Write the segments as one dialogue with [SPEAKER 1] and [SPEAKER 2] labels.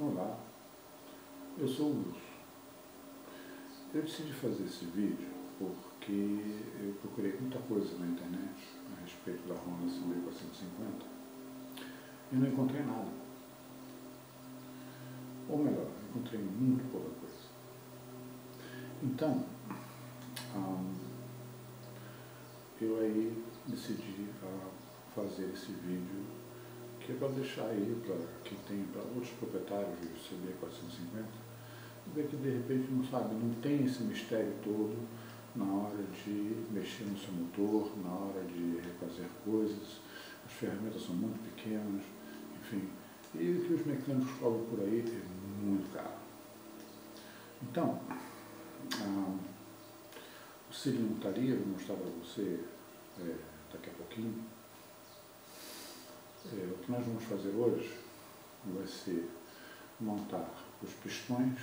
[SPEAKER 1] Olá, eu sou o Wilson. Eu decidi fazer esse vídeo porque eu procurei muita coisa na internet a respeito da Honda CB450 e não encontrei nada. Ou melhor, encontrei muito pouca coisa. Então, eu aí decidi fazer esse vídeo que é para deixar aí para quem tem, para outros proprietários do CB450, ver que de repente não sabe, não tem esse mistério todo na hora de mexer no seu motor, na hora de refazer coisas, as ferramentas são muito pequenas, enfim, e o que os mecânicos cobram por aí é muito caro. Então, o cilindro está ali, eu vou mostrar para você daqui a pouquinho. O que nós vamos fazer hoje vai ser montar os pistões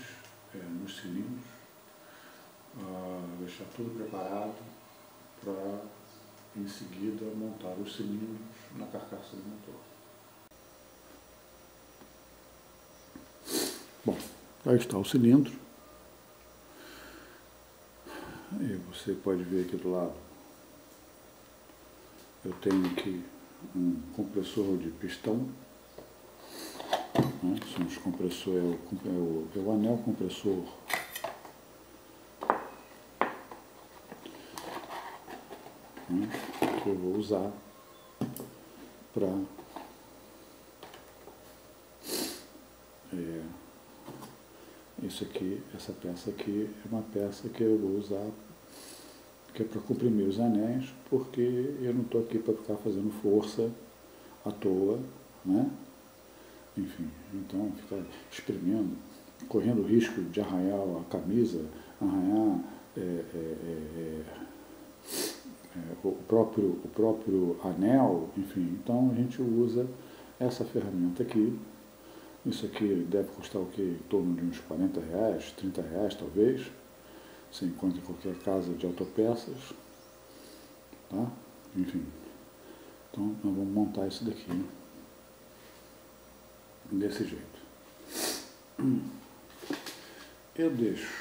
[SPEAKER 1] nos cilindros, deixar tudo preparado para em seguida montar os cilindros na carcaça do motor. Bom, aí está o cilindro, e você pode ver aqui do lado, eu tenho aqui um compressor de pistão, né? Somos compressor, é o anel compressor que eu vou usar para isso aqui, essa peça aqui é uma peça que eu vou usar, que é para comprimir os anéis, porque eu não estou aqui para ficar fazendo força à toa, né? Enfim, então ficar espremendo, correndo o risco de arranhar a camisa, arranhar o próprio anel, enfim. Então a gente usa essa ferramenta aqui. Isso aqui deve custar o que? Em torno de uns R$40, R$30 talvez. Você encontra em qualquer casa de autopeças, tá? Enfim. Então nós vamos montar isso daqui desse jeito. Eu deixo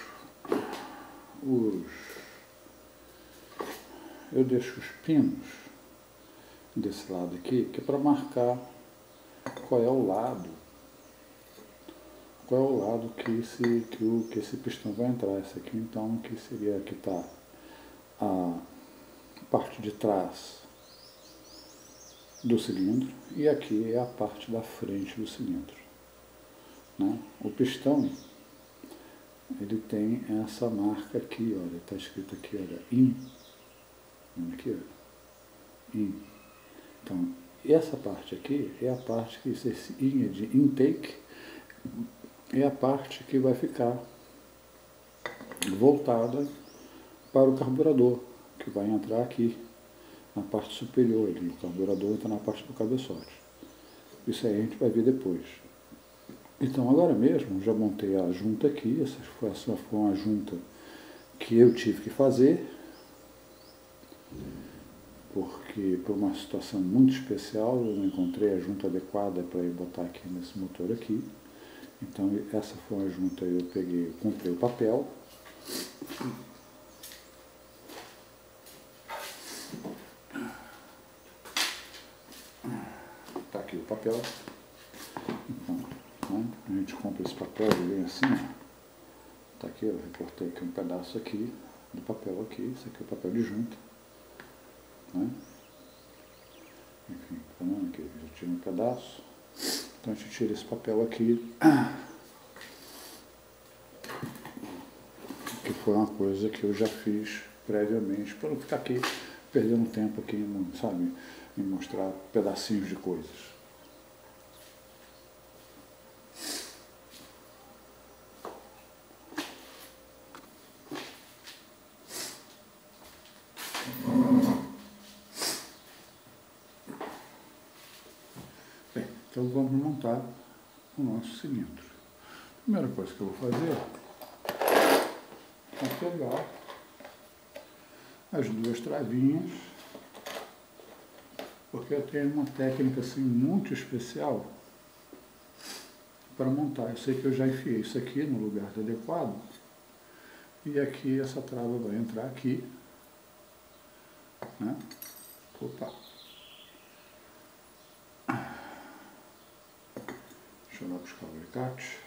[SPEAKER 1] os pinos desse lado aqui, que é para marcar qual é o lado que esse pistão vai entrar. Esse aqui então, que seria, que está a parte de trás do cilindro, e aqui é a parte da frente do cilindro, né? O pistão, ele tem essa marca aqui, olha, está escrito aqui, olha, IN, aqui, olha, IN. Então, essa parte aqui é a parte que esse IN é de intake, é a parte que vai ficar voltada para o carburador, que vai entrar aqui na parte superior ali. O carburador entra na parte do cabeçote. Isso aí a gente vai ver depois. Então agora mesmo já montei a junta aqui. Essa foi uma junta que eu tive que fazer, porque por uma situação muito especial eu não encontrei a junta adequada para ir botar aqui nesse motor aqui. Então essa foi uma junta, eu peguei, comprei o papel, tá aqui o papel. Então, né, a gente compra esse papel, ele vem assim, ó. Tá aqui, eu recortei aqui um pedaço aqui do papel aqui, esse aqui é o papel de junta, né? Enfim, tá vendo aqui, já tira um pedaço. Então a gente tira esse papel aqui, que foi uma coisa que eu já fiz previamente, para não ficar aqui perdendo tempo aqui, sabe, em mostrar pedacinhos de coisas. Bem, então vamos montar o nosso cilindro. A primeira coisa que eu vou fazer é pegar as duas travinhas, porque eu tenho uma técnica assim muito especial para montar. Eu sei que eu já enfiei isso aqui no lugar adequado, e aqui essa trava vai entrar aqui, né? Opa! Deixa eu lá buscar o alicate,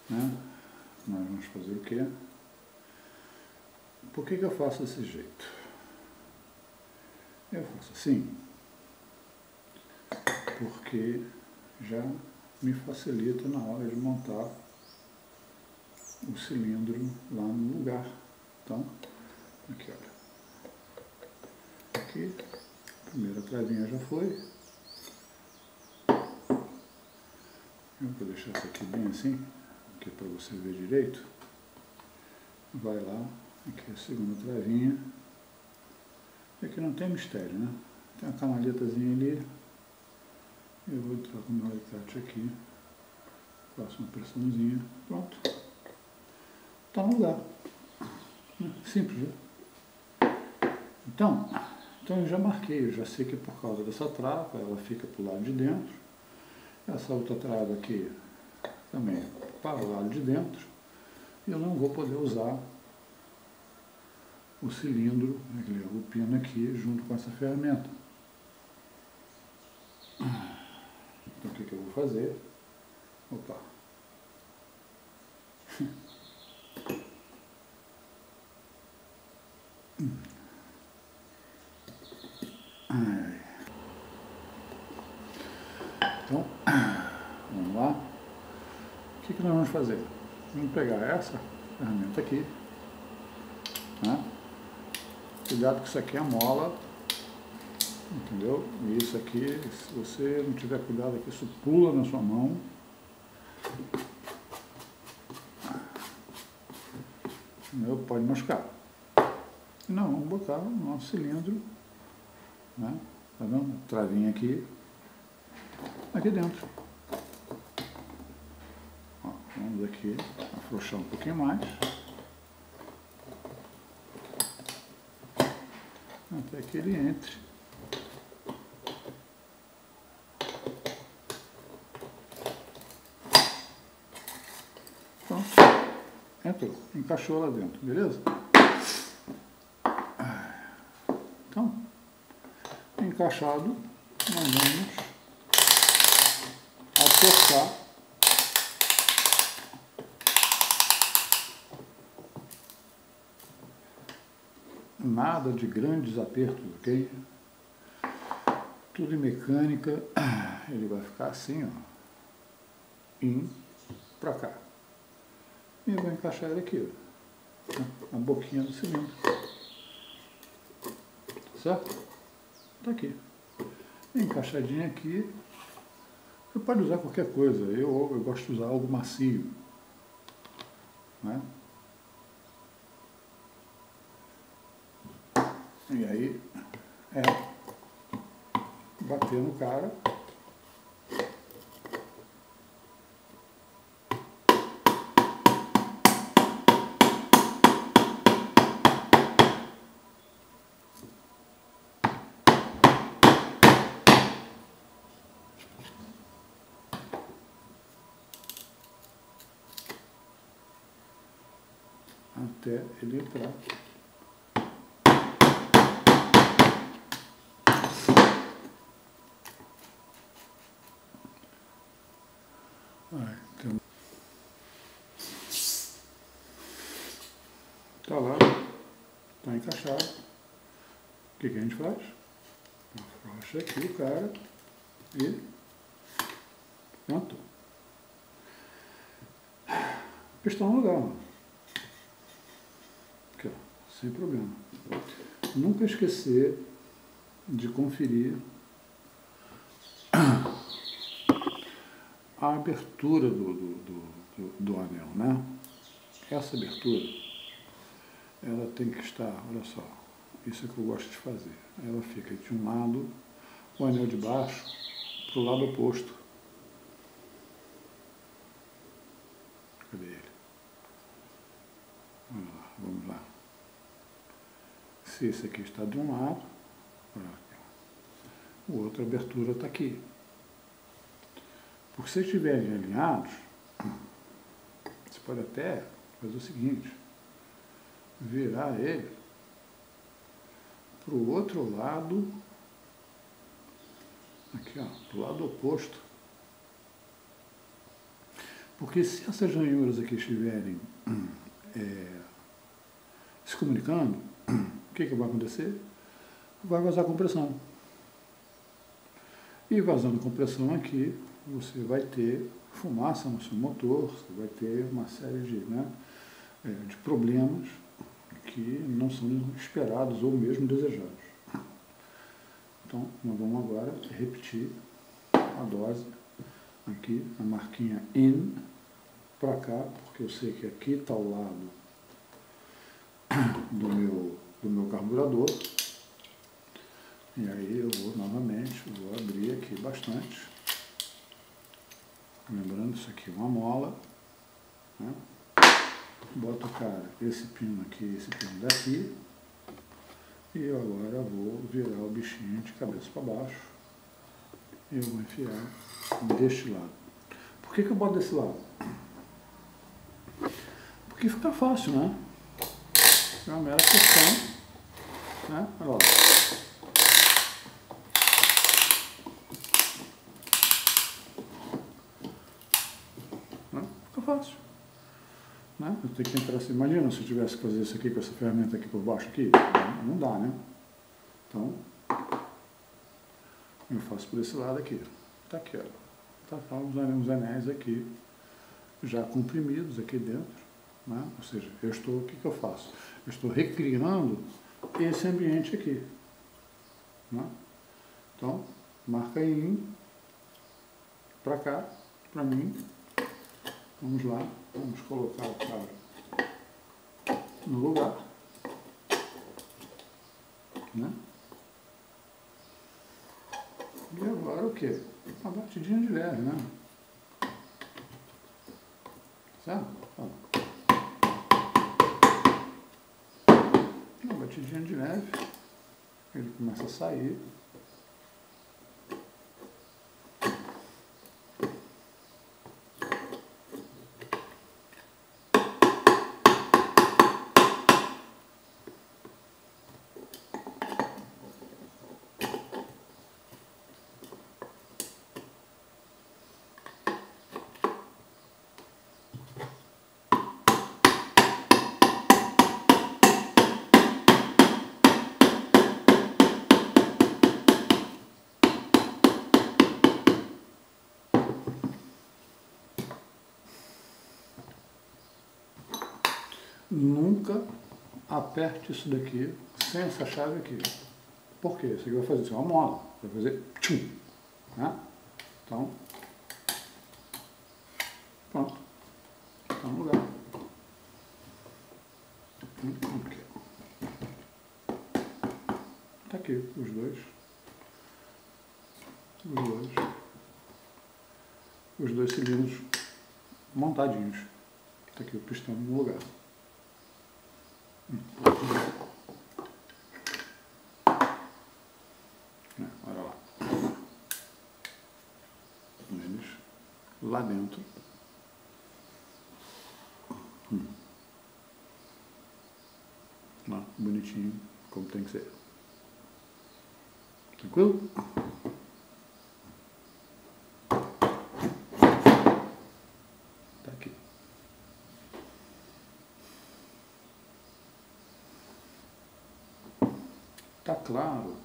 [SPEAKER 1] né? Nós vamos fazer o quê? Por que eu faço desse jeito? Eu faço assim, porque já me facilita na hora de montar o cilindro lá no lugar. Então, aqui olha, aqui, a primeira travinha já foi. Eu vou deixar isso aqui bem assim, aqui para você ver direito. Vai lá, aqui a segunda travinha. E aqui não tem mistério, né? Tem uma canaletazinha ali. Eu vou entrar com o meu alicate aqui. Faço uma pressãozinha. Pronto. Está no lugar. Simples, né? Então eu já marquei, eu já sei que por causa dessa trava, ela fica para o lado de dentro. Essa outra trava aqui também para o lado de dentro. E eu não vou poder usar o cilindro, o pino aqui, junto com essa ferramenta. Então o que eu vou fazer? Opa! Então, vamos lá. O que nós vamos fazer? Vamos pegar essa ferramenta aqui, né? Cuidado que isso aqui é mola, entendeu? E isso aqui, se você não tiver cuidado aqui, isso pula na sua mão. Entendeu? Pode machucar. E não, vamos botar o nosso cilindro, né? Tá vendo? Travinha aqui dentro. Ó, vamos aqui afrouxar um pouquinho mais. Até que ele entre. Pronto. Entrou. Encaixou lá dentro, beleza? Então, encaixado, nós vamos apertar nada de grandes apertos, ok? Tudo em mecânica, ele vai ficar assim, ó, pra cá. E eu vou encaixar ele aqui, ó, na boquinha do cilindro. Certo? Tá aqui. Encaixadinho aqui. Você pode usar qualquer coisa. Eu gosto de usar algo macio, né? E aí bater no cara. Até ele entrar. Então, tá lá, tá encaixado. O que a gente faz? Afrouxa aqui o cara e pronto. Pistão no lugar, ó. Aqui, ó, sem problema. Nunca esquecer de conferir a abertura do anel, né? Essa abertura, ela tem que estar, olha só, isso é que eu gosto de fazer. Ela fica de um lado, o anel de baixo, para o lado oposto. Cadê ele? Vamos lá. Se esse aqui está de um lado, o outro, a abertura está aqui. Porque se estiverem alinhados, você pode até fazer o seguinte, virar ele para o outro lado, aqui ó, para o lado oposto. Porque se essas ranhuras aqui estiverem se comunicando, o que vai acontecer? Vai vazar compressão. E vazando compressão aqui, você vai ter fumaça no seu motor, você vai ter uma série de problemas que não são esperados ou mesmo desejados. Então, nós vamos agora repetir a dose aqui, a marquinha IN, para cá, porque eu sei que aqui está ao lado do meu carburador. E aí eu vou novamente, vou abrir aqui bastante. Lembrando, isso aqui é uma mola, né? Boto, cara, esse pino aqui, esse pino daqui. E eu agora vou virar o bichinho de cabeça para baixo. E eu vou enfiar deste lado. Por que eu boto desse lado? Porque fica fácil, né? É uma mera questão, né? Olha lá. Fica fácil. Né? Eu tenho que entrar assim. Imagina se eu tivesse que fazer isso aqui com essa ferramenta aqui por baixo aqui. Não dá, né? Então, eu faço por esse lado aqui. Tá aqui, ó. Tá uns anéis aqui, já comprimidos aqui dentro. Né? Ou seja, o que eu faço? Eu estou recriando esse ambiente aqui. Né? Então, marca aí para cá, para mim. Vamos lá, vamos colocar o cara no lugar. Né? E agora o que? Uma batidinha de leve, né? Certo? Uma batidinha de leve, ele começa a sair. Nunca aperte isso daqui sem essa chave aqui. Por quê? Isso aqui vai fazer assim, uma mola. Vai fazer tchum. Né? Então, pronto. Está no lugar. Aqui. Está aqui os dois. Os dois cilindros montadinhos. Está aqui o pistão no lugar. Olha lá. Eles lá dentro. Lá, bonitinho, como tem que ser. Tranquilo? Tá aqui. Tá claro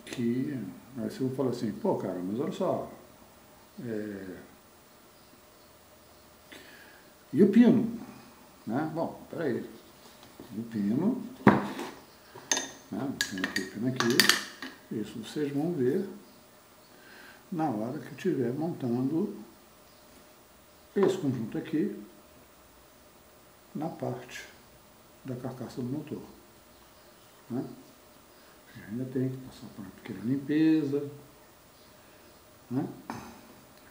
[SPEAKER 1] que, aí você fala assim, pô cara, mas olha só, e o pino? Né? Bom, peraí, o pino, né? O pino aqui, isso vocês vão ver na hora que eu estiver montando esse conjunto aqui na parte da carcaça do motor. Né? Ainda tem que passar por uma pequena limpeza. Né?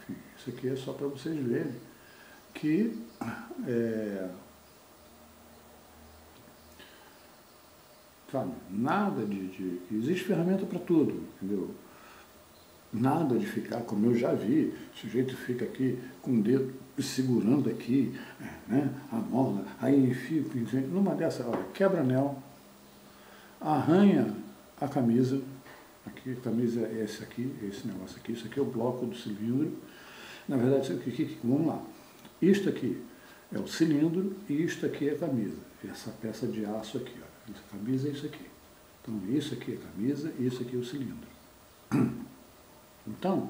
[SPEAKER 1] Enfim, isso aqui é só para vocês verem que sabe, nada existe ferramenta para tudo, entendeu? Nada de ficar, como eu já vi, o sujeito fica aqui com o dedo segurando aqui, né, a mola, aí enfia, numa dessa, olha, quebra anel, arranha a camisa, aqui, a camisa é esse aqui, esse negócio aqui, isso aqui é o bloco do cilindro, na verdade, isso aqui, vamos lá, isto aqui é o cilindro e isto aqui é a camisa, essa peça de aço aqui, ó, essa camisa é isso aqui, então isso aqui é a camisa e isso aqui é o cilindro. Então,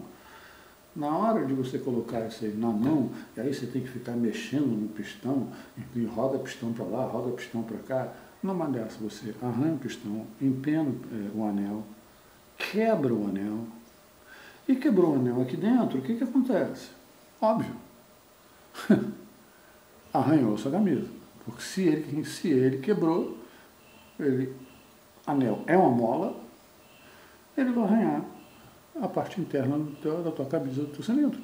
[SPEAKER 1] na hora de você colocar isso aí na mão, e aí você tem que ficar mexendo no pistão, e roda pistão para lá, roda pistão para cá, numa dessa você arranha o pistão, empena o anel, quebra o anel, e quebrou o anel aqui dentro, o que acontece? Óbvio, arranhou sua camisa, porque se ele quebrou, anel é uma mola, ele vai arranhar a parte interna da tua camisa, do teu cilindro.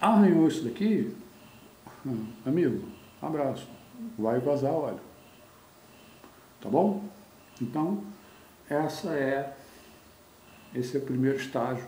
[SPEAKER 1] Arranhou isso daqui, amigo, abraço, vai vazar óleo. Tá bom? Então, esse é o primeiro estágio